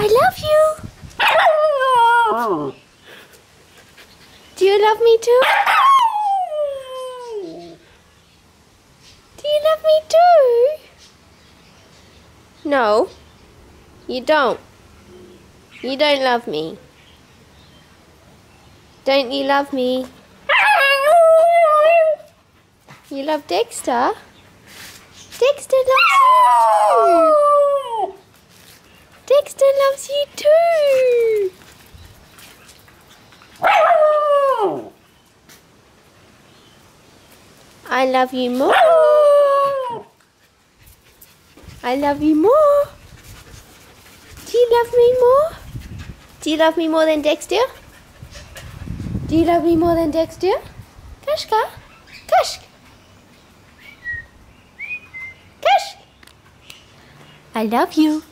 I love you. Do you love me too? Do you love me too? No, you don't. You don't love me. Don't you love me? You love Dexter? Dexter loves you. Dexter loves you too. I love you more. I love you more. Do you love me more? Do you love me more than Dexter? Do you love me more than Dexter? Kashka? Kashk? Kashk? I love you.